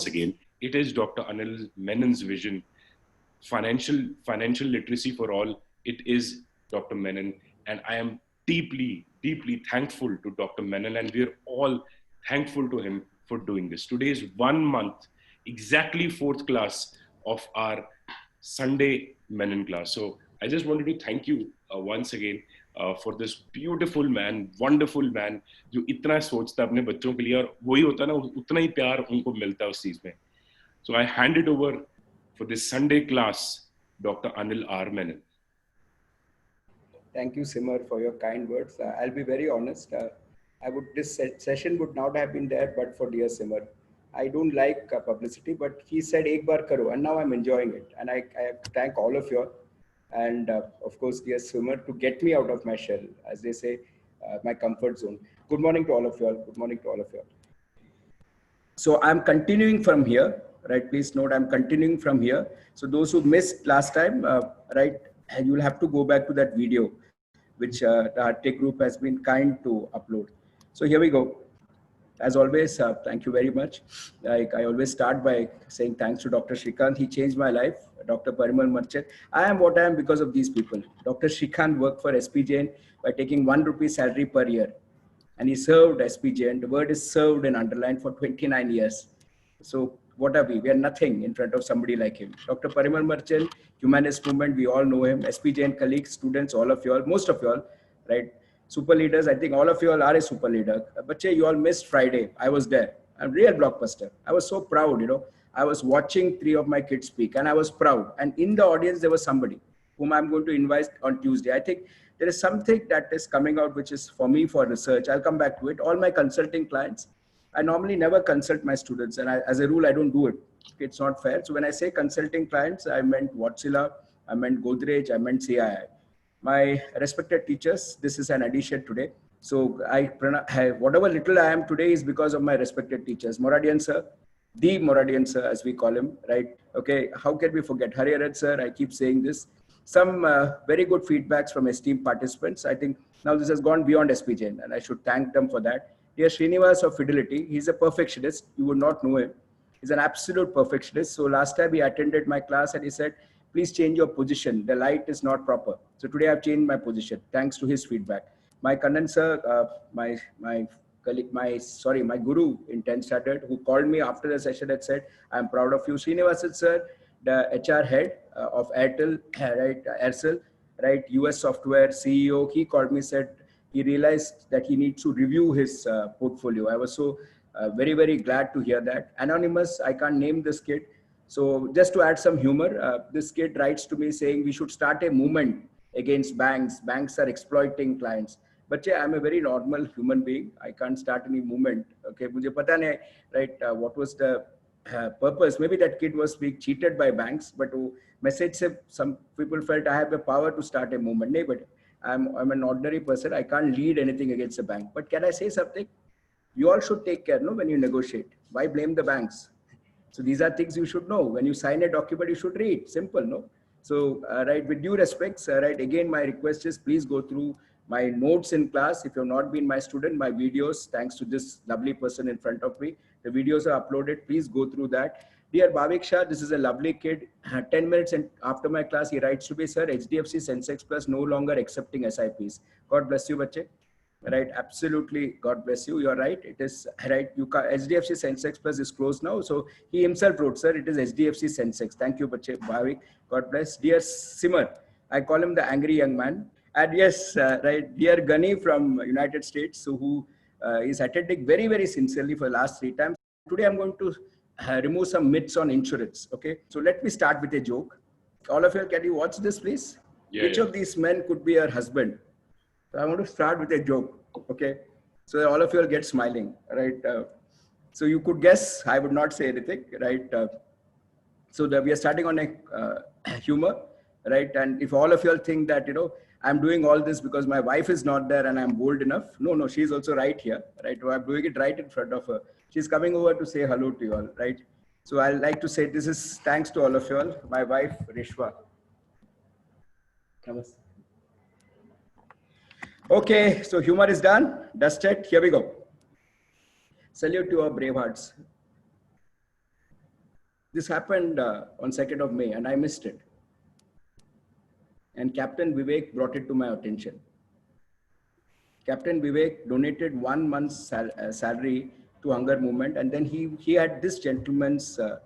once again. It is Dr. Anil Menon's vision. Financial literacy for all. It is Dr. Menon, and I am deeply thankful to Dr. Menon, and we're all thankful to him for doing this. Today is 1 month, exactly fourth class of our Sunday Menon class. So I just wanted to thank you once again for this beautiful man, wonderful man, जो इतना सोचता है अपने बच्चों के लिए और वही होता है ना, उतना ही प्यार उनको मिलता है उस चीज में. So I hand it over for this Sunday class, Dr. Anil R. Menon. Thank you, Simar, for your kind words. I'll be very honest. This session would not have been there, but for dear Simar. I don't like publicity, but he said "Ek bar karo," and now I'm enjoying it. And I thank all of you, and of course, dear Simar, to get me out of my shell, as they say, my comfort zone. Good morning to all of you all. Good morning to all of you all. So I'm continuing from here, right? Please note, I'm continuing from here. So those who missed last time, right, you'll have to go back to that video, which the Hard Group has been kind to upload. So here we go. As always, thank you very much. Like I always start by saying thanks to Dr. Srikanth. He changed my life. Dr. Parimal Marchant. I am what I am because of these people. Dr. Srikanth worked for SP Jain by taking ₹1 salary per year. And he served SP Jain. The word is served and underlined for 29 years. So what are we? We are nothing in front of somebody like him. Dr. Parimal Marchant, Humanist Movement, we all know him. SP Jain colleagues, students, all of you all, most of you all, right? Super leaders, I think all of you all are a super leader. But you all missed Friday. I was there. A real blockbuster. I was so proud, you know. I was watching 3 of my kids speak and I was proud. And in the audience, there was somebody whom I'm going to invite on Tuesday. I think there is something that is coming out, which is for me for research. I'll come back to it. All my consulting clients, I normally never consult my students. And as a rule, I don't do it. It's not fair. So when I say consulting clients, I meant Wärtsilä, I meant Godrej, I meant CII. My respected teachers, this is an addition today. So whatever little I am today is because of my respected teachers. Moradian sir, the Moradian sir, as we call him, right? Okay, how can we forget? Hariharan sir, I keep saying this. Some very good feedbacks from esteemed participants. I think now this has gone beyond SP Jain and I should thank them for that. Dear Srinivas of Fidelity, he's a perfectionist. You would not know him. He's an absolute perfectionist. So last time he attended my class and he said, please change your position. The light is not proper. So today I've changed my position thanks to his feedback. My Kannan sir, my colleague, my guru in 10th standard, who called me after the session and said, I'm proud of you. Srinivasan sir, the HR head of Airtel, right, Aircel, right, US software CEO, he called me, said he realized that he needs to review his portfolio. I was so very glad to hear that. Anonymous, I can't name this kid. So just to add some humor, this kid writes to me saying we should start a movement against banks. Banks are exploiting clients. But yeah, I'm a very normal human being. I can't start any movement. Okay, mujhe pata nahi, right? What was the purpose? Maybe that kid was being cheated by banks, but message se some people felt I have the power to start a movement. No, but I'm an ordinary person. I can't lead anything against a bank. But can I say something? You all should take care, no, when you negotiate. Why blame the banks? So these are things you should know. When you sign a document, you should read. Simple, no? So, right, with due respects, right, again, my request is please go through my notes in class. If you've not been my student, my videos, thanks to this lovely person in front of me, the videos are uploaded. Please go through that. Dear Bhavik Shah, this is a lovely kid. 10 minutes and after my class, he writes to me, sir, HDFC Sensex Plus no longer accepting SIPs. God bless you, bache. Right, absolutely. God bless you. You're right. It is right. HDFC Sensex Plus is closed now. So he himself wrote, sir, it is HDFC Sensex. Thank you, bache, Bhavik. God bless. Dear Simar, I call him the angry young man. And yes, right, dear Gunny from United States, so who is attending very sincerely for the last 3 times. Today, I'm going to remove some myths on insurance. Okay, so let me start with a joke. All of you, can you watch this, please? Yeah, Which of these men could be your husband? So I want to start with a joke. Okay, so all of you will get smiling, right? So you could guess. I would not say anything, right? So we are starting on a humor, right? And if all of you all think that, you know, I'm doing all this because my wife is not there and I'm bold enough. No, she's also right here, right? I'm doing it right in front of her. She's coming over to say hello to you all, right? So I like to say this is thanks to all of you all. My wife, Rishwa. Namaste. Okay, so humor is done, dusted. Here we go. Salute to our brave hearts. This happened on 2nd of May and I missed it. And Captain Vivek brought it to my attention. Captain Vivek donated 1 month's salary to Hunger Movement, and then he had this gentleman's uh,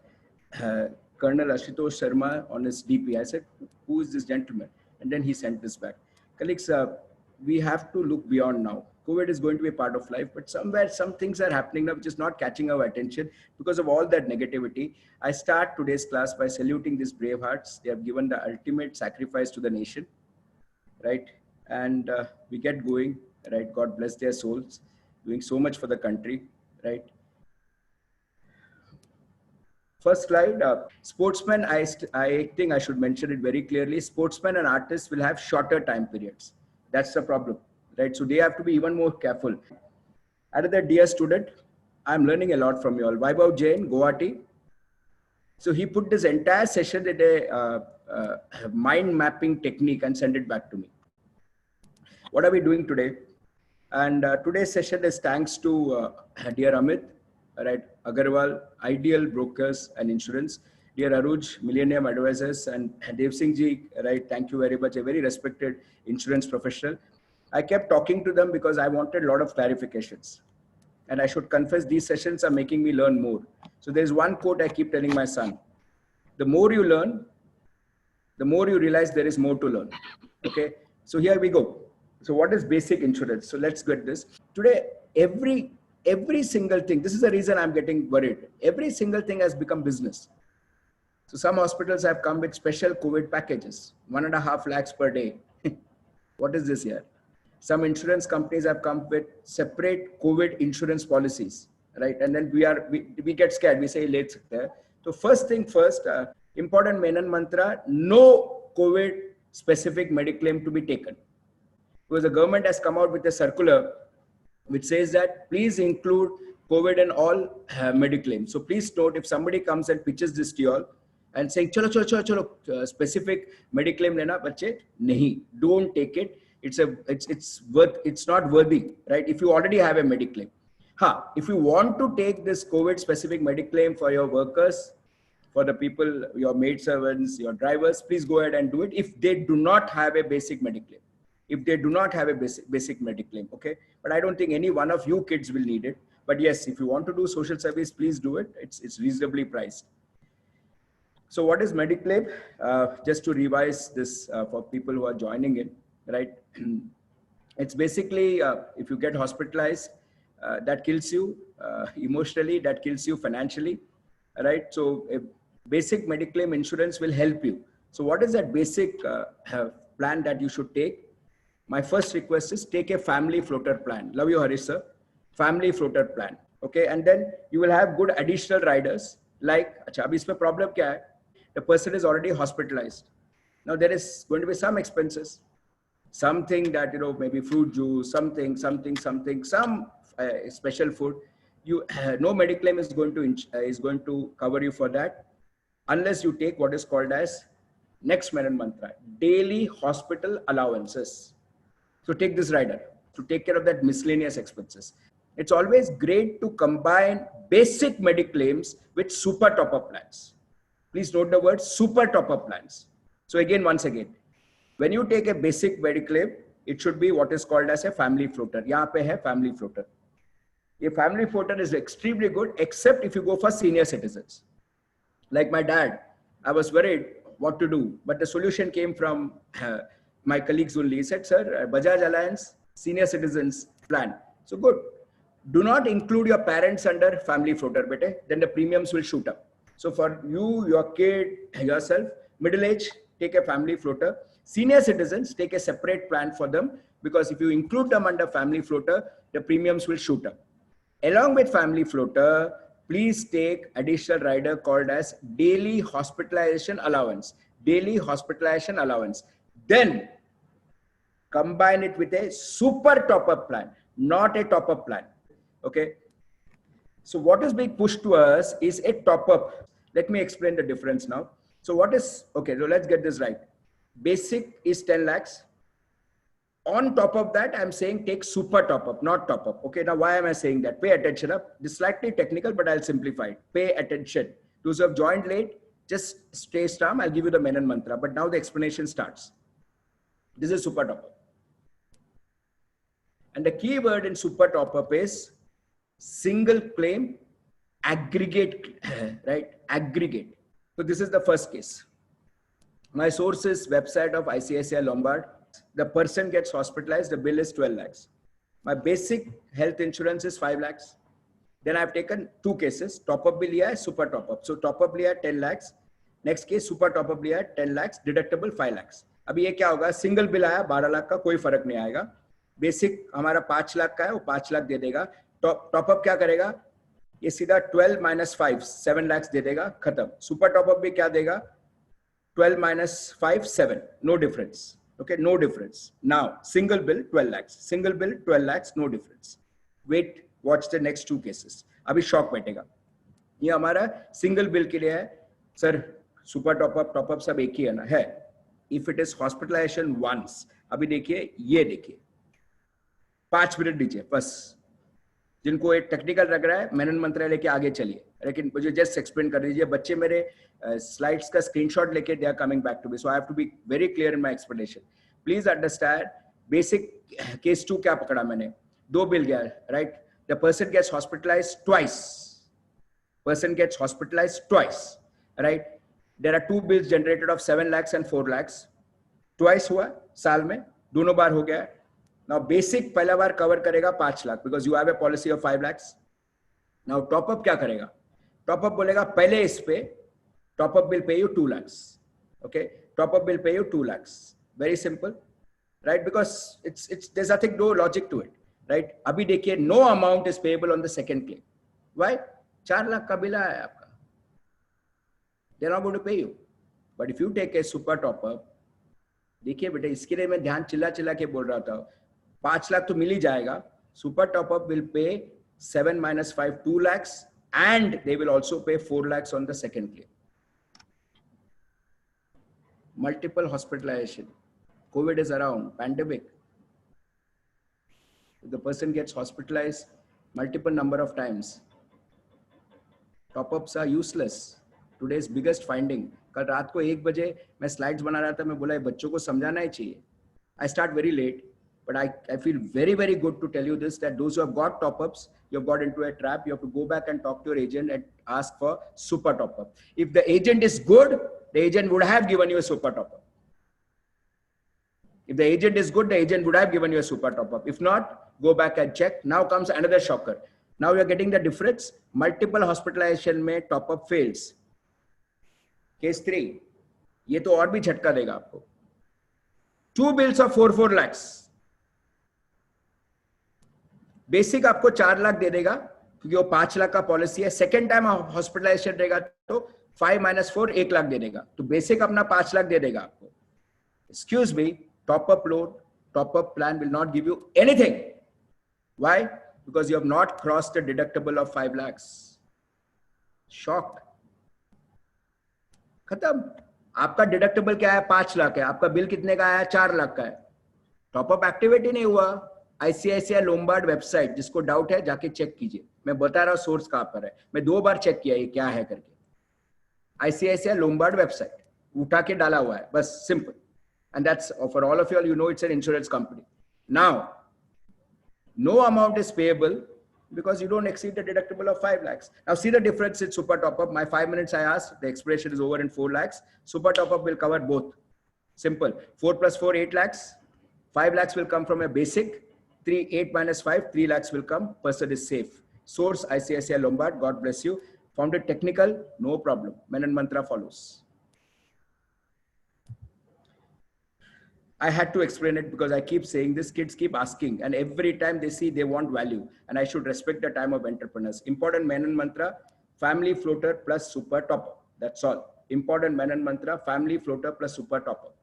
Colonel Ashutosh Sharma on his DP. I said, "Who is this gentleman?" And then he sent this back. Colleagues, we have to look beyond now. COVID is going to be a part of life, but somewhere some things are happening now which is not catching our attention because of all that negativity. I start today's class by saluting these brave hearts. They have given the ultimate sacrifice to the nation, right? And we get going, right? God bless their souls, doing so much for the country, right? First slide, sportsmen, I think I should mention it very clearly. Sportsmen and artists will have shorter time periods. That's the problem, right? So they have to be even more careful. Another dear student, I'm learning a lot from you all. Vaibhav Jain, Guwahati. So he put this entire session in a mind mapping technique and sent it back to me. What are we doing today? And today's session is thanks to dear Amit, right, Agarwal, Ideal Brokers and Insurance, dear Aruj, Millennium Advisors, and Dev Singh ji, right, thank you very much, a very respected insurance professional. I kept talking to them because I wanted a lot of clarifications. And I should confess, these sessions are making me learn more. So there's one quote I keep telling my son: the more you learn, the more you realize there is more to learn. Okay, so here we go. So what is basic insurance? So let's get this. Today, every single thing, this is the reason I'm getting worried. Every single thing has become business. So some hospitals have come with special COVID packages, 1.5 lakhs per day. What is this here? Some insurance companies have come with separate COVID insurance policies, right? And then we get scared. We say, let's. So first thing first, important Menon mantra: no COVID specific mediclaim to be taken. Because the government has come out with a circular which says that please include COVID and all mediclaim. So please note, if somebody comes and pitches this to you all and saying, chalo, specific mediclaim lena, bache, nahi, don't take it. It's not worthy, right? If you already have a mediclaim. If you want to take this COVID specific mediclaim for your workers, for the people, your maid servants, your drivers, please go ahead and do it if they do not have a basic mediclaim. If they do not have a basic mediclaim, okay? But I don't think any one of you kids will need it. But yes, if you want to do social service, please do it. It's reasonably priced. So what is mediclaim? Just to revise this for people who are joining in, right? It's basically, if you get hospitalized, that kills you emotionally, that kills you financially, right? So a basic mediclaim insurance will help you. So what is that basic plan that you should take? My first request is take a family floater plan. Love you, Harish sir. Family floater plan. Okay. And then you will have good additional riders like, acha, abhi isme problem kya hai? The person is already hospitalized. Now there is going to be some expenses, something that, you know, maybe fruit juice, something, some special food. No mediclaim is going to cover you for that unless you take what is called as next Menon mantra, daily hospital allowances. So take this rider to take care of that miscellaneous expenses. It's always great to combine basic mediclaims with super top-up plans. Please note the word super top-up plans. So again, once again, when you take a basic mediclaim, it should be what is called as a family floater. Yahan pe hai family floater. A family floater is extremely good, except if you go for senior citizens. Like my dad, I was worried what to do, but the solution came from my colleagues only. He said, sir, Bajaj Alliance senior citizens plan. So good. Do not include your parents under family floater, bete. Then the premiums will shoot up. So for you, your kid, yourself, middle age, take a family floater. Senior citizens, take a separate plan for them, because if you include them under family floater, the premiums will shoot up. Along with family floater, please take additional rider called as daily hospitalization allowance. Daily hospitalization allowance. Then combine it with a super top-up plan, not a top-up plan. Okay. So what is being pushed to us is a top-up. Let me explain the difference now. So what is, okay, so let's get this right. Basic is 10 lakhs. On top of that, I'm saying take super top-up, not top-up. Okay, now why am I saying that? Pay attention up. This is slightly technical, but I'll simplify it. Pay attention. Those who have joined late, just stay calm. I'll give you the Menon mantra. But now the explanation starts. This is super top up. And the key word in super top up is single claim, aggregate, right? Aggregate. So this is the first case. My source is website of ICICI Lombard. The person gets hospitalized, the bill is 12 lakhs. My basic health insurance is 5 lakhs. Then I've taken two cases, top up bill liya hai, super top up. So top up liya 10 lakhs. Next case super top up liya 10 lakhs, deductible 5 lakhs. अभी ये क्या होगा, single bill आया 12 लाख का, कोई फर्क नहीं आएगा. बेसिक हमारा 5 लाख का है, वो 5 लाख दे देगा. टॉप अप क्या करेगा, ये सीधा 12 minus 5 7 lakhs दे देगा, खत्म. सुपर टॉप अप भी क्या देगा, 12 minus 5 7, no difference. Okay, no difference. Now single bill 12 lakhs, single bill 12 lakhs, no difference. Wait, watch the next two cases. अभी शॉक बैठेगा. ये हमारा सिंगल बिल के लिए है. सर सुपर टॉप अप सब एक ही है ना, है. If it is hospitalization once, अभी देखिए, ये देखिए 5 मिनट दीजिए बस. जिनको एक टेक्निकल लग रहा है, मेनन मंत्र लेके आगे चलिए, लेकिन मुझे जस्ट एक्सप्लेन कर दीजिए. बच्चे मेरे स्लाइड्स का स्क्रीनशॉट लेके they are coming back to me, so I have to be very clear in my explanation. Please understand. Basic case 2 क्या पकड़ा मैंने, 2 बिल गया, right. The person gets hospitalized twice, person gets hospitalized twice, right. There are 2 bills generated of 7 lakhs and 4 lakhs. Twice हुआ साल में, दोनों बार हो गया. Now basic पहला बार कवर करेगा 5 lakh, because you have a policy of 5 lakhs. Now top up क्या करेगा, top up बोलेगा पहले इस पे top up will pay you 2 lakhs. Okay, top up will pay you 2 lakhs. Very simple, right? Because it's there's nothing, no logic to it, right? अभी देखिए, no amount is payable on the second claim. Why? 4 lakh का bill आया आपका, they're not going to pay you. But if you take a super top up, देखिए बेटा, इसके लिए मैं ध्यान चिल्ला के बोल रहा था, 5 लाख तो मिल ही जाएगा. Super top up will pay 7 minus 5 2 lakhs, and they will also pay 4 lakhs on the second claim. Multiple hospitalization, COVID is around, pandemic. If the person gets hospitalized multiple number of times, top-ups are useless. Today's biggest finding. कल रात को 1 बजे मैं slides बना रहा था, मैं बोला बच्चों को समझाना ही चाहिए. I start very late, but I feel very good to tell you this, that those who have got top-ups, you have got into a trap. You have to go back and talk to your agent and ask for super top-up. If the agent is good, the agent would have given you a super top-up. If the agent is good, the agent would have given you a super top-up. If not, go back and check. Now comes another shocker. Now we are getting the difference. Multiple hospitalization में top up fails. Case 3. ये तो और भी झटका देगा आपको. 2 bills of 4 lakhs. Basic आपको 4 लाख दे देगा, क्योंकि वो 5 लाख का पॉलिसी है. सेकेंड टाइम हॉस्पिटलाइजेशन रहेगा तो 5 minus 4 1 लाख दे देगा. तो बेसिक अपना 5 लाख दे देगा आपको. Excuse me, top up loan, top up plan will not give you anything. Why? Because you have not crossed the deductible of 5 lakhs. Shocked. खत्म. आपका डिडक्टेबल क्या है, 5 लाख है. आपका बिल कितने का आया, 4 लाख का है. टॉपअप एक्टिवेट ही नहीं हुआ. आईसीआईसीआई लोम्बार्ड वेबसाइट, जिसको डाउट है जाके चेक कीजिए. मैं बता रहा हूं सोर्स कहां पर है. मैं 2 बार चेक किया ये क्या है करके. आईसीआईसीआई लोम्बार्ड वेबसाइट उठा के डाला हुआ है, बस simple. And that's for all of you all, you know it's an insurance company. Now, no amount is payable because you don't exceed the deductible of 5 lakhs. Now see the difference in super top up. My 5 minutes I asked, the expiration is over in 4 lakhs. Super top up will cover both. Simple. 4 plus 4, 8 lakhs. 5 lakhs will come from a basic. 8 minus 5, 3 lakhs will come. Person is safe. Source ICICI Lombard. God bless you. Found it technical, no problem. Menon mantra follows. I had to explain it because I keep saying this, kids keep asking, and every time they see, they want value, and I should respect the time of entrepreneurs. Important Menon mantra, family floater plus super top up. That's all. Important Menon mantra, family floater plus super top up.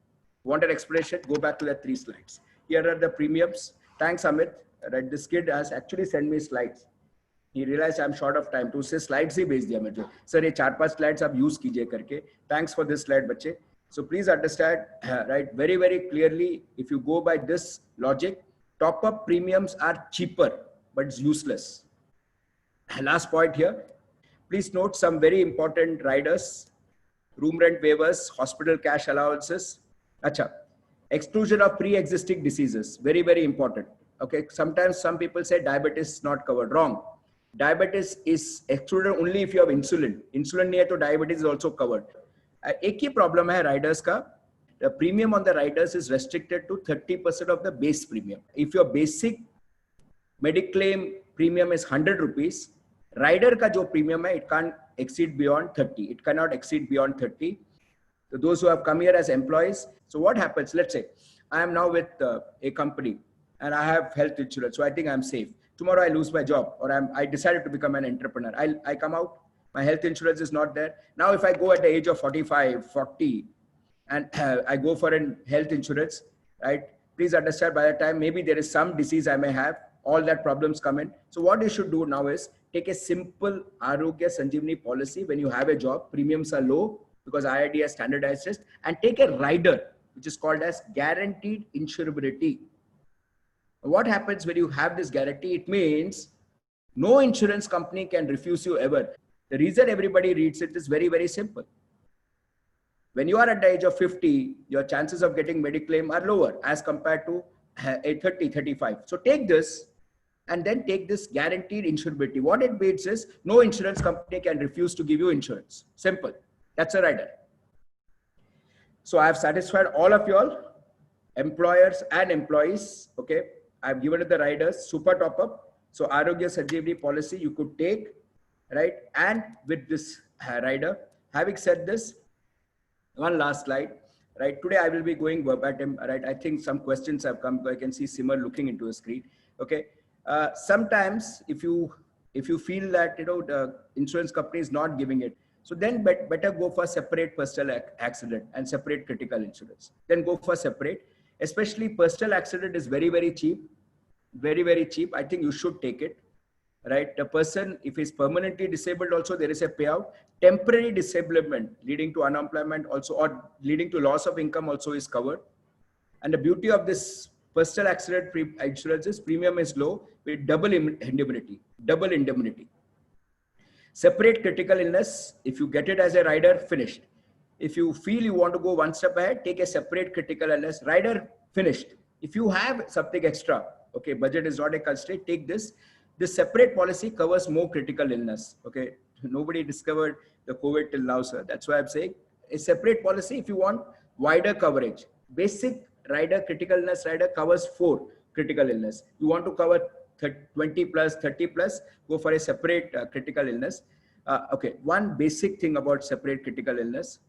Want an explanation? Go back to the 3 slides. Here are the premiums. Thanks, Amit. Right, this kid has actually sent me slides. He realized I'm short of time. तो उससे slides ही भेज दिया मुझे. Sir, ये 4-5 slides आप use कीजिए करके. Thanks for this slide, बच्चे. So please understand, right, very clearly, if you go by this logic, top-up premiums are cheaper, but it's useless. Last point here, Please note some very important riders: room rent waivers, hospital cash allowances. Acha. Exclusion of pre-existing diseases, very, very important. Okay, sometimes some people say diabetes is not covered. Wrong. Diabetes is excluded only if you have insulin. Insulin नहीं है तो diabetes is also covered. एक ही problem है riders का. The premium on the riders is restricted to 30% of the base premium. If your basic Mediclaim premium is 100 rupees, rider ka jo premium hai, it can't exceed beyond 30. It cannot exceed beyond 30. So those who have come here as employees. So what happens? Let's say I am now with a company and I have health insurance. So I think I'm safe. Tomorrow I lose my job, or I decided to become an entrepreneur. I come out, my health insurance is not there. Now if I go at the age of 45, 40, and I go for a health insurance, right? Please understand, by the time maybe there is some disease I may have, all that problems come in. So what you should do now is take a simple Arogya Sanjeevani policy. When you have a job, premiums are low because IRD has standardized it, and take a rider, which is called as guaranteed insurability. What happens when you have this guarantee? It means no insurance company can refuse you ever. The reason everybody reads it is very, very simple. When you are at the age of 50, your chances of getting Mediclaim are lower as compared to a 30, 35. So take this and then take this guaranteed insurability. What it means is no insurance company can refuse to give you insurance. Simple. That's a rider. So I have satisfied all of you all, employers and employees. Okay. I've given it the riders, super top up. So Arogya Sanjeevani policy you could take, right? And with this rider, having said this, one last slide, right? Today I will be going verbatim, right? I think some questions have come. I can see Simar looking into a screen. Okay. Sometimes if you feel that, you know, the insurance company is not giving it, so then better go for separate personal accident and separate critical insurance. Then go for separate. Especially personal accident is very, very cheap. Very, very cheap. I think you should take it, right? The person, if he's permanently disabled also, there is a payout. Temporary disablement leading to unemployment also, or leading to loss of income also is covered. And the beauty of this personal accident insurance is premium is low with double indemnity. Separate critical illness, if you get it as a rider, finished. If you feel you want to go one step ahead, take a separate critical illness rider, finished. If you have something extra, okay, budget is not a constraint, take this. This separate policy covers more critical illness. Okay, nobody discovered the COVID till now, sir. That's why I'm saying a separate policy if you want wider coverage. Basic rider, critical illness rider covers 4 critical illness. You want to cover 20 plus, 30 plus, go for a separate critical illness. Okay, one basic thing about separate critical illness,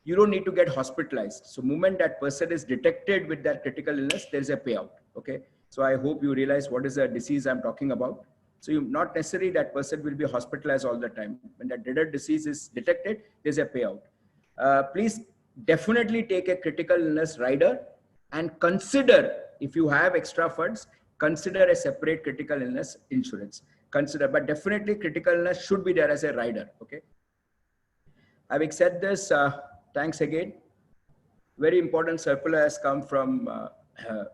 you don't need to get hospitalized. So moment that person is detected with that critical illness, there is a payout. Okay. So I hope you realize what is the disease I'm talking about. So you not necessarily that person will be hospitalized all the time. When that dreaded disease is detected, there's a payout. Please definitely take a critical illness rider and consider, if you have extra funds, consider a separate critical illness insurance. Consider, but definitely critical illness should be there as a rider. Okay. Having said this, thanks again. Very important circular has come from,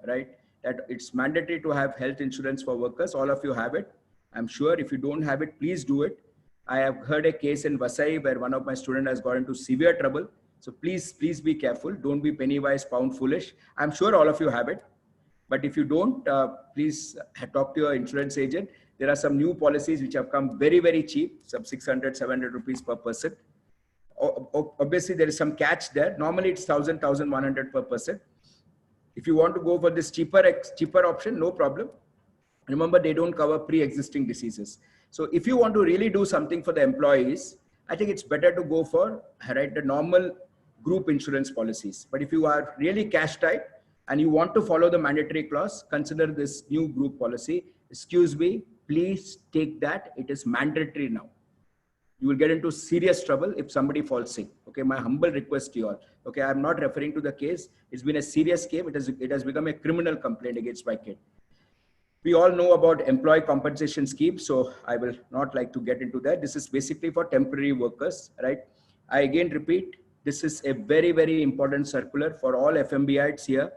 right, that it's mandatory to have health insurance for workers. All of you have it. I'm sure if you don't have it, please do it. I have heard a case in Vasai where one of my students has got into severe trouble. So please be careful. Don't be penny wise, pound foolish. I'm sure all of you have it. But if you don't, please talk to your insurance agent. There are some new policies which have come very, very cheap, some 600, 700 rupees per person. Obviously, there is some catch there. Normally, it's 1,000, 1,100 per person. If you want to go for this cheaper option, no problem. Remember, they don't cover pre-existing diseases. So if you want to really do something for the employees, I think it's better to go for, right, the normal group insurance policies. But if you are really cash tight and you want to follow the mandatory clause, consider this new group policy. Excuse me, please take that. It is mandatory now. You will get into serious trouble if somebody falls sick. Okay, my humble request to you all. Okay, I'm not referring to the case. It's been a serious case. It has become a criminal complaint against my kid. We all know about employee compensation scheme, so I will not like to get into that. This is basically for temporary workers, right? I again repeat, this is a very, very important circular for all FMBItes here.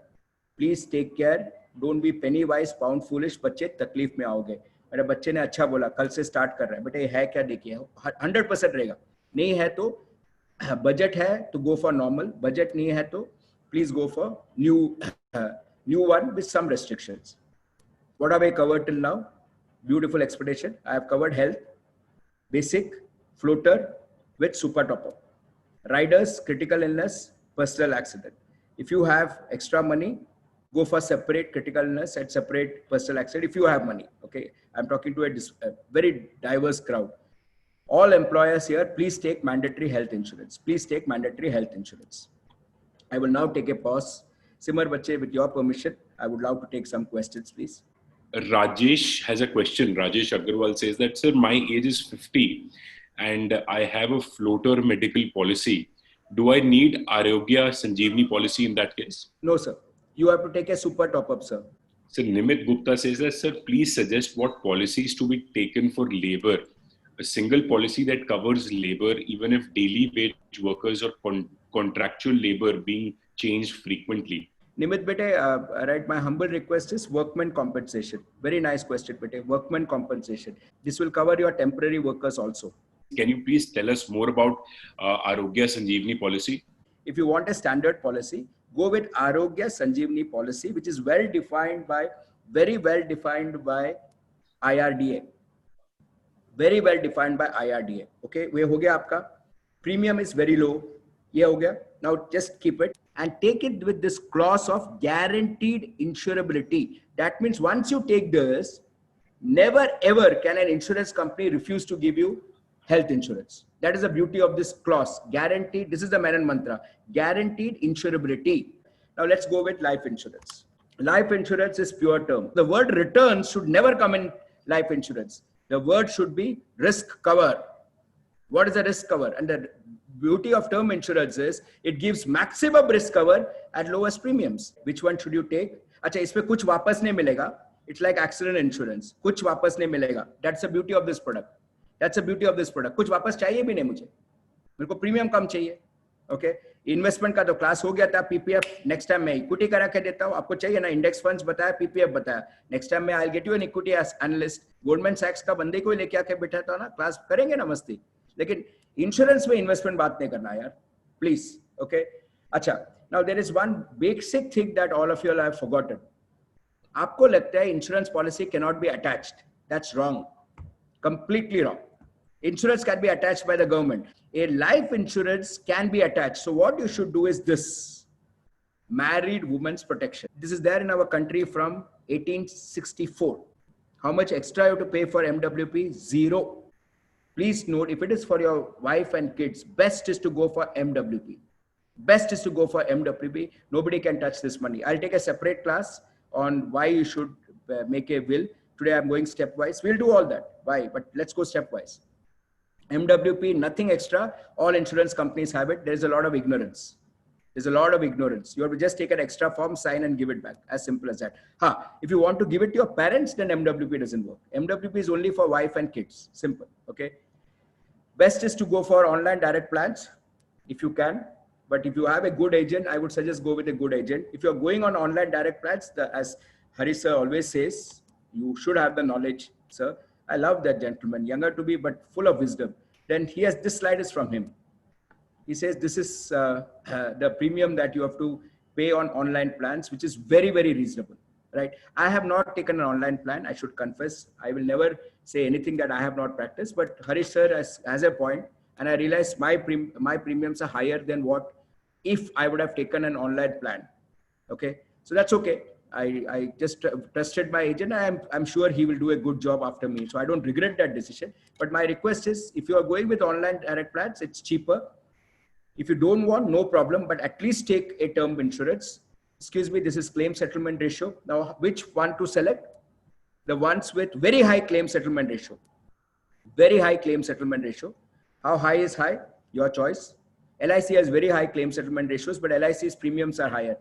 Please take care. Don't be penny wise, pound foolish. बच्चे तकलीफ में आओगे. मेरे बच्चे ने अच्छा बोला, कल से स्टार्ट कर रहा है, बेटे है क्या देखिए, 100% रहेगा, नहीं है तो बजट है तो गो फॉर नॉर्मल, बजट नहीं है तो please go for new one with some restrictions. What have I covered till now? Beautiful explanation. I have covered health, basic, floater with super top up, riders, critical illness, personal accident. If you have extra money, go for separate critical illness and separate personal accident if you have money. Okay, I'm talking to a very diverse crowd. All employers here, please take mandatory health insurance. Please take mandatory health insurance. I will now take a pause. Simar Bache, with your permission, I would love to take some questions, please. Rajesh has a question. Rajesh Agarwal says that, sir, my age is 50 and I have a floater medical policy. Do I need Arogya Sanjeevani policy in that case? No, sir. You have to take a super top-up, sir. Sir, Nimit Gupta says that, sir, please suggest what policies to be taken for labor. A single policy that covers labor, even if daily wage workers or contractual labor being changed frequently. Nimit bete, right, my humble request is workman compensation. Very nice question, bete. Workman compensation. This will cover your temporary workers also. Can you please tell us more about Arogya Sanjeevani policy? If you want a standard policy, go with Arogya Sanjeevani policy, which is very well defined by IRDA. Very well defined by IRDA. Okay, ये हो गया आपका. Premium is very low. ये हो गया. Now just keep it and take it with this clause of guaranteed insurability. That means once you take this, never ever can an insurance company refuse to give you health insurance. That is the beauty of this clause. Guaranteed. This is the Menon mantra. Guaranteed insurability. Now let's go with life insurance. Life insurance is pure term. The word returns should never come in life insurance. The word should be risk cover. What is a risk cover? And the beauty of term insurance is it gives maximum risk cover at lowest premiums. Which one should you take? अच्छा, इसमें कुछ वापस नहीं मिलेगा. It's like accident insurance. कुछ वापस नहीं मिलेगा. That's the beauty of this product. That's the beauty of this product. कुछ वापस चाहिए भी नहीं मुझे. मेरे को प्रीमियम कम चाहिए. Okay. इन्वेस्टमेंट का तो क्लास हो गया था. पीपीएफ नेक्स्ट टाइम मैं इक्विटी करा के देता हूँ. आपको चाहिए ना इंडेक्स फंड्स बताया, पीपीएफ बताया. नेक्स्ट टाइम मैं I get you an equity analyst. Goldman सैक्स का बंदे को लेके आके बैठा ना, क्लास करेंगे ना मस्ती. लेकिन इंश्योरेंस में इन्वेस्टमेंट बात नहीं करना यार, प्लीज. ओके, अच्छा. Now there is one basic thing that all of you have forgotten. आपको लगता है insurance policy can not be attached. That's wrong, completely wrong. Insurance can be attached by the government. A life insurance can be attached. So what you should do is this: married women's protection. This is there in our country from 1864. How much extra you have to pay for MWP? Zero. Please note, if it is for your wife and kids, best is to go for MWP. Best is to go for MWP. Nobody can touch this money. I'll take a separate class on why you should make a will. Today I'm going stepwise. We'll do all that. Why? But let's go stepwise. MWP, nothing extra. All insurance companies have it. There's a lot of ignorance. There's a lot of ignorance. You have to just take an extra form, sign and give it back. As simple as that. If you want to give it to your parents, then MWP doesn't work. MWP is only for wife and kids. Simple. Okay. Best is to go for online direct plans if you can. But if you have a good agent, I would suggest go with a good agent. If you're going on online direct plans, as Hari sir always says, you should have the knowledge, sir. I love that gentleman, younger to be, but full of wisdom. Then he has, this slide is from him. He says, this is the premium that you have to pay on online plans, which is very, very reasonable, right? I have not taken an online plan. I should confess. I will never say anything that I have not practiced, but Harish sir has a point. And I realized my premiums are higher than what if I would have taken an online plan. Okay. So that's okay. I just trusted my agent. I'm sure he will do a good job after me. So I don't regret that decision. But my request is, if you are going with online direct plans, it's cheaper. If you don't want, no problem, but at least take a term insurance. Excuse me, this is claim settlement ratio. Now, which one to select? The ones with very high claim settlement ratio. Very high claim settlement ratio. How high is high? Your choice. LIC has very high claim settlement ratios, but LIC's premiums are higher.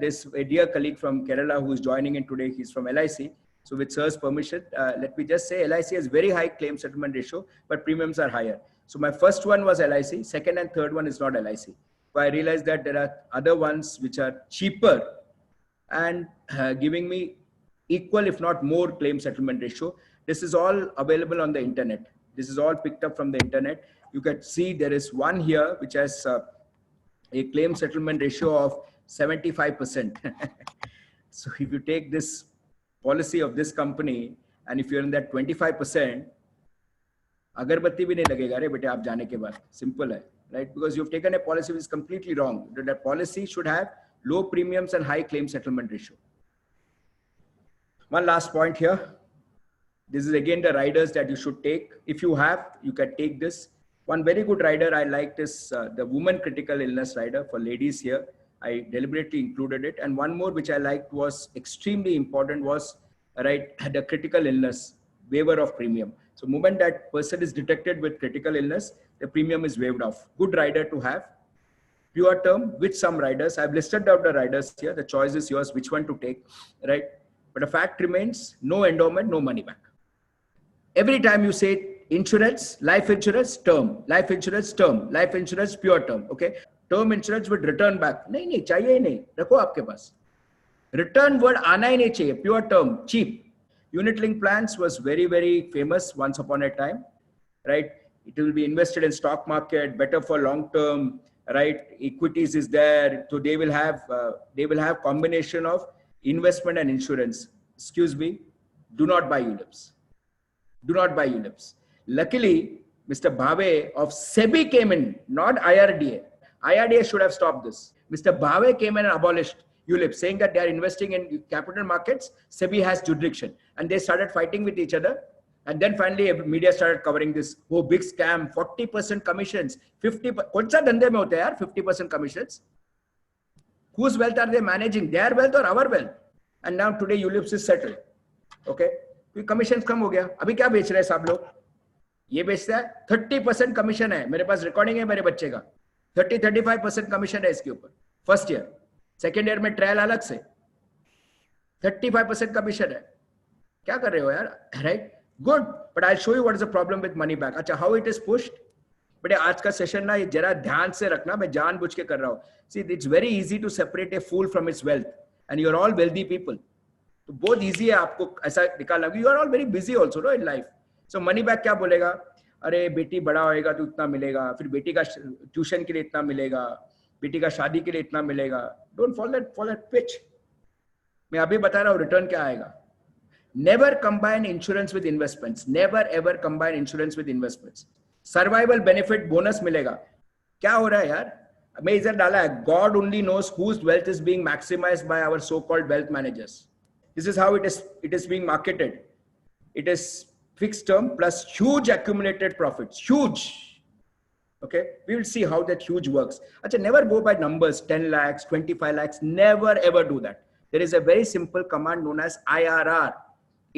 There's a dear colleague from Kerala who is joining in today. He's from LIC. So with sir's permission, let me just say LIC has very high claim settlement ratio, but premiums are higher. So my first one was LIC. Second and third one is not LIC. So I realized that there are other ones which are cheaper and giving me equal, if not more, claim settlement ratio. This is all available on the internet. This is all picked up from the internet. You can see there is one here which has a claim settlement ratio of 75%. So if you take this policy of this company and if you're in that 25%, अगरबत्ती भी नहीं लगेगा रे बेटे आप जाने के बाद. Simple है, right? Because you've taken a policy which is completely wrong. That policy should have low premiums and high claim settlement ratio. One last point here. This is again the riders that you should take. If you have, you can take this. One very good rider I liked is the woman critical illness rider for ladies here. I deliberately included it. And one more which I liked was extremely important was, right, the critical illness waiver of premium. So moment that person is detected with critical illness, the premium is waived off. Good rider to have. Pure term with some riders. I've listed out the riders here. The choice is yours, which one to take, right? But the fact remains, no endowment, no money back. Every time you say insurance, life insurance, term, life insurance, term, life insurance, pure term, okay? Term insurance with return back. नहीं, चाहिए ही नहीं, रखो आपके पास. Return word आना ही नहीं चाहिए, pure term, cheap. Unit link plans was very, very famous once upon a time, right? It will be invested in stock market, better for long term, right? Equities is there. So they will have combination of investment and insurance. Excuse me, do not buy ULIPs. Do not buy ULIPs. Luckily, Mr. Bhave of SEBI came in, not IRDA. IRDA should have stopped this. Mr. Bhave came in and abolished ULIPs, saying that they are investing in capital markets. SEBI has jurisdiction. And they started fighting with each other. And then finally, media started covering this. Oh, big scam, 40% commissions, 50%. कौन सा धंधे में होते हैं यार 50% commissions? Whose wealth are they managing? Their wealth or our wealth? And now today ULIPs is settled. Okay? तो commissions कम हो गया. अभी क्या बेच रहे हैं सब लोग? ये बेचता है 30% कमीशन है. मेरे पास रिकॉर्डिंग है मेरे बच्चे का. 30-35% कमीशन है इसके ऊपर. फर्स्ट ईयर, सेकेंड ईयर में ट्रायल अलग से 35% कमीशन है. क्या कर रहे हो यार? Right, good, but I show you what is the problem with money back. अच्छा, how it is pushed. But आज का सेशन ना ये जरा ध्यान से रखना, मैं जानबूझ के कर रहा हूँ. See, it's very easy to separate a fool from its wealth and you are all wealthy people. तो बहुत इजी है आपको ऐसा निकालना. You are all very busy also no in life. So money back क्या बोलेगा? अरे बेटी बड़ा होएगा तो इतना मिलेगा, फिर बेटी का ट्यूशन के लिए इतना मिलेगा, बेटी का शादी के लिए इतना मिलेगा. Don't follow that pitch. मैं अभी बता रहा हूँ रिटर्न क्या आएगा. Never combine insurance with investments. Never ever combine insurance with investments. Survival benefit bonus मिलेगा. क्या हो रहा है यार? मैं इधर डाला है, God only knows whose wealth is being maximized by our so called wealth managers. This is how it is being marketed. It is fixed term plus huge accumulated profits. Huge. Okay, we will see how that huge works. Achha, never go by numbers, 10 lakhs, 25 lakhs. Never ever do that. There is a very simple command known as IRR,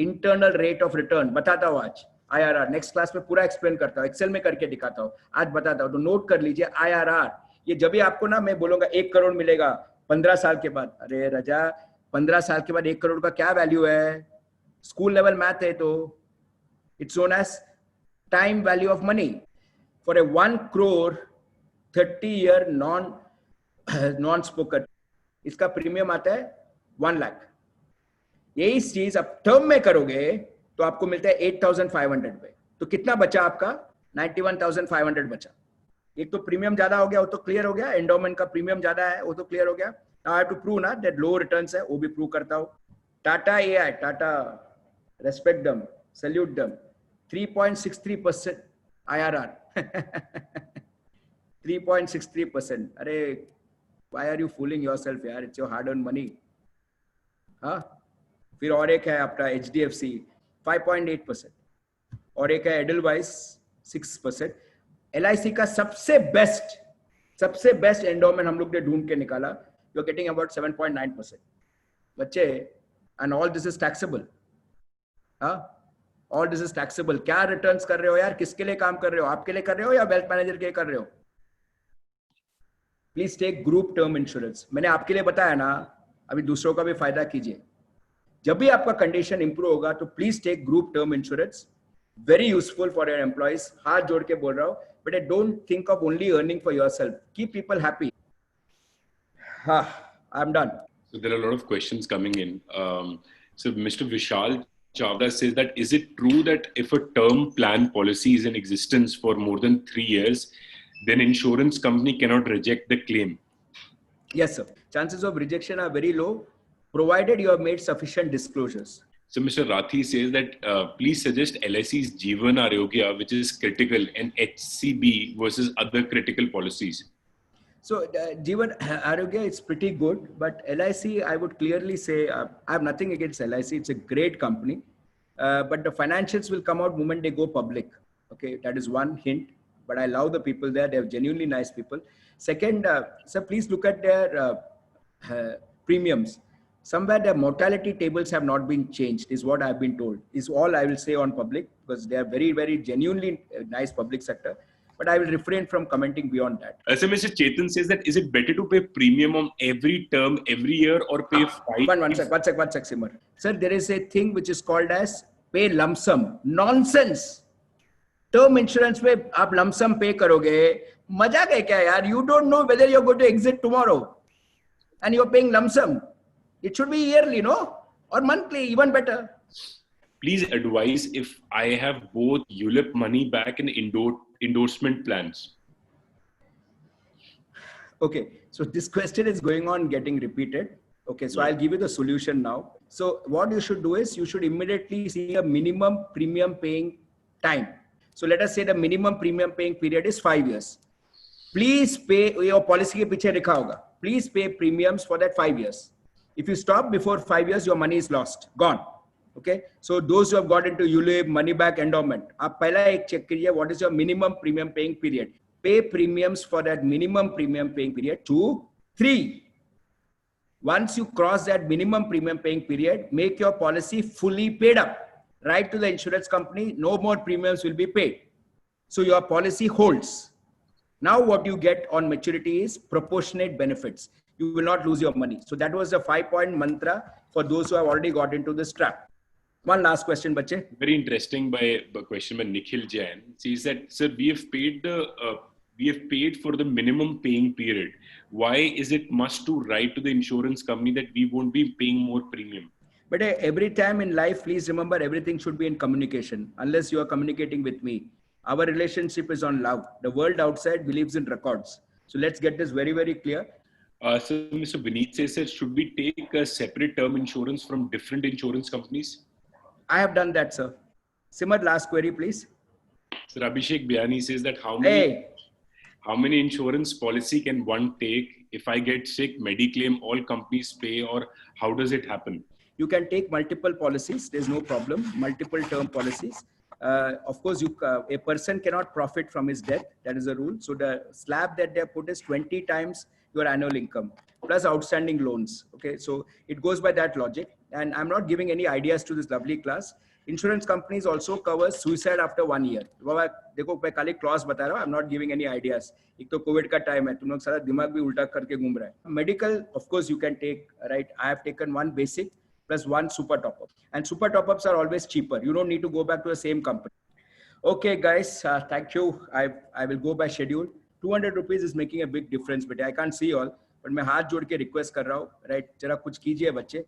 internal rate of return. बताता हूँ आज IRR. Next class में पूरा explain करता हूँ, Excel में करके दिखाता हूँ. आज बताता हूँ, तो नोट कर लीजिए IRR. ये जब भी आपको ना मैं बोलूंगा 1 करोड़ मिलेगा 15 साल के बाद. अरे रजा, 15 साल के बाद 1 करोड़ का क्या वैल्यू है? स्कूल लेवल मैथ है. तो it's known as time value of money. For a 1 crore 30-year non-spoken, इसका प्रीमियम आता है 1 लाख. यही चीज आप टर्म में करोगे तो आपको मिलता है 8,500 पे. तो कितना बचा आपका? 91,500 बचा. एक तो प्रीमियम ज्यादा हो गया, वो तो क्लियर हो गया. एंडोमेंट का प्रीमियम ज्यादा है, वो तो क्लियर हो गया. Now I have to prove ना दैट लो रिटर्न्स है, वो भी प्रूव करता हूं. Tata AI, Tata, respect them, salute them. 3.63% IRR. 3.63%. अरे, why are you fooling yourself यार? It's your hard-earned money. हाँ. फिर और एक है आपका HDFC 5.8%. और एक है Edelweiss 6%. LIC का सबसे बेस्ट एंडोमेंट हम लोग ने ढूंढ के निकाला. You are getting about 7.9%. बच्चे, and all this is taxable. हाँ. All this is taxable. क्या रिटर्न्स कर रहे हो यार? किसके लिए काम कर रहे हो? आपके लिए कर रहे हो या वेल्थ मैनेजर के लिए कर रहे हो? Please take group term insurance. मैंने आपके लिए बताया ना, अभी दूसरों का भी फायदा कीजिए. जब भी आपका कंडीशन इंप्रूव होगा तो please take group term insurance. Very useful for your employees. हाथ जोड़ के बोल रहा हूं, but I don't think of only earning for yourself. Keep people happy. हाँ, I am done. So there are a lot of questions coming in. So Mr. Vishal Chavda says that, is it true that if a term plan policy is in existence for more than 3 years, then insurance company cannot reject the claim? Yes, sir. Chances of rejection are very low, provided you have made sufficient disclosures. So Mr. Rathi says that, please suggest LIC's Jeevan Arogya, which is critical, and HCB versus other critical policies. So Jeevan Arogya is pretty good, but LIC, I would clearly say, I have nothing against LIC. It's a great company, but the financials will come out moment they go public. Okay, that is one hint. But I love the people there. They're genuinely nice people. Second, sir, please look at their premiums. Somewhere their mortality tables have not been changed, is what I've been told. Is all I will say on public, because they are very, very genuinely nice public sector. But I will refrain from commenting beyond that. So Mr. Chetan says that, is it better to pay premium on every term every year or pay 5? One sec, Simar. Sir, there is a thing which is called as pay lump sum. Nonsense. Term insurance में आप lump sum pay करोगे, मजाक है क्या यार? You don't know whether you're going to exit tomorrow, and you're paying lump sum. It should be yearly, no? Or monthly, even better. Please advise if I have both ULIP money back and endorsement plans. Okay, so this question is going on getting repeated. Okay, so I'll give you the solution now. So what you should do is, you should immediately see a minimum premium paying time. So let us say the minimum premium paying period is 5 years. Please pay, your policy के पीछे लिखा होगा, please pay premiums for that 5 years. If you stop before 5 years, your money is lost, gone. Okay, so those who have got into ULIP, money back endowment, आप पहला एक check कीजिए, what is your minimum premium paying period? Pay premiums for that minimum premium paying period 2, 3. Once you cross that minimum premium paying period, make your policy fully paid up. Write to the insurance company, no more premiums will be paid. So your policy holds. Now what you get on maturity is proportionate benefits. You will not lose your money. So that was the 5-point mantra for those who have already got into this trap. One last question, bache. Very interesting by question by Nikhil Jain. Says that, sir, we have paid for the minimum paying period. Why is it must to write to the insurance company that we won't be paying more premium? But every time in life, please remember, everything should be in communication. Unless you are communicating with me, our relationship is on love. The world outside believes in records. So let's get this very, very clear. So Mr. Vineet says that, should we take a separate term insurance from different insurance companies? I have done that, sir. Simar, last query, please. Sir, Abhishek Biani says that, how many insurance policy can one take? If I get sick, Mediclaim, all companies pay, or how does it happen? You can take multiple policies. There's no problem. Multiple term policies. Of course, a person cannot profit from his death. That is a rule. So the slab that they put is 20 times your annual income plus outstanding loans. Okay, so it goes by that logic. And I'm not giving any ideas to this lovely class. Insurance companies also cover suicide after 1 year. देखो मैं खाली clause बता रहा हूँ. I'm not giving any ideas. एक तो COVID का time है. तुम लोग सारा दिमाग भी उल्टा करके घूम रहा है. Medical, of course, you can take. Right, I have taken one basic plus one super top-up. And super top-ups are always cheaper. You don't need to go back to the same company. Okay, guys, thank you. I will go by schedule. 200 rupees is making a big difference, but I can't see all. But मैं हाथ जोड़ के request कर रहा हूँ, right? जरा कुछ कीजिए बच्चे.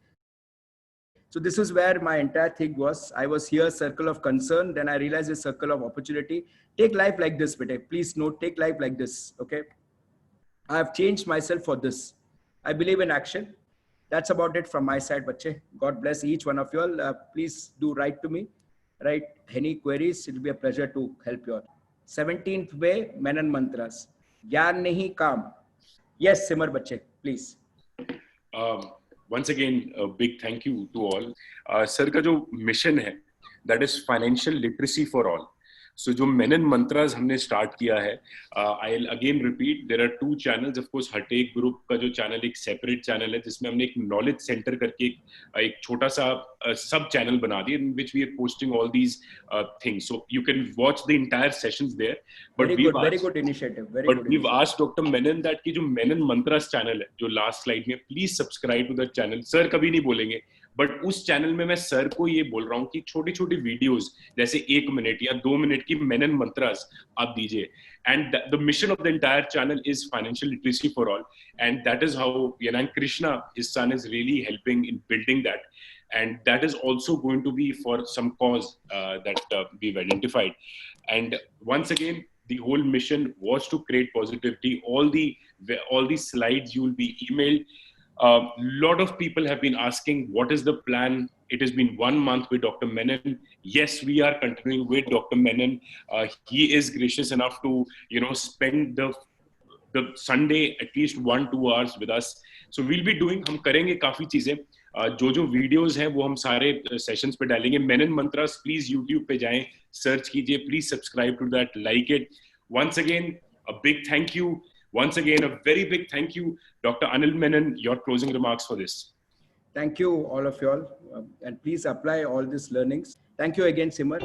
So this is where my entire thing was. I was here, circle of concern. Then I realized a circle of opportunity. Take life like this, bete. Please note, take life like this, okay? I have changed myself for this. I believe in action. That's about it from my side, bache. God bless each one of you all. Please do write to me, right? Any queries, it'll be a pleasure to help you all. 17th way, Menon Mantras. Gyan nahi kaam. Yes, Simar bache, please. Once again, a big thank you to all. Sir का जो mission है, that is financial literacy for all. So जो Menon Mantras हमने start किया है, I'll again repeat, there are 2 channels. Of course, Hatek Group का जो channel एक separate channel है, जिसमें हमने एक knowledge center करके एक छोटा सा sub channel बना दिया, in which we are posting all these things. So you can watch the entire sessions there. But very good initiative. We've asked Dr. Menon that कि जो Menon Mantras channel है, जो last slide में, please subscribe to that channel. Sir कभी नहीं बोलेंगे. But उस channel में मैं सर को ये बोल रहा हूँ कि छोटी छोटी वीडियोस जैसे 1 मिनट या 2 मिनट की मेनन मंत्रास आप दीजिए. And the mission of the entire channel is financial literacy for all, and that is how Yanang Krishna, his son, is really helping in building that. and that is also going to be for some cause that we've identified. And once again, the whole mission was to create positivity. All the slides you will be emailed. A lot of people have been asking, what is the plan? It has been 1 month with Dr. Menon. Yes, we are continuing with Dr. Menon. He is gracious enough to, spend the Sunday at least 1-2 hours with us. So we'll be doing, हम करेंगे काफी चीजें. जो videos हैं वो हम सारे sessions पे डालेंगे. मेनन मंत्रास प्लीज यूट्यूब पे जाएं, सर्च कीजिए, please subscribe to that, like it. Once again, a big thank you. Once again, a very big thank you, Dr. Anil Menon. Your closing remarks for this. Thank you, all of you all. And please apply all these learnings. Thank you again, Simar.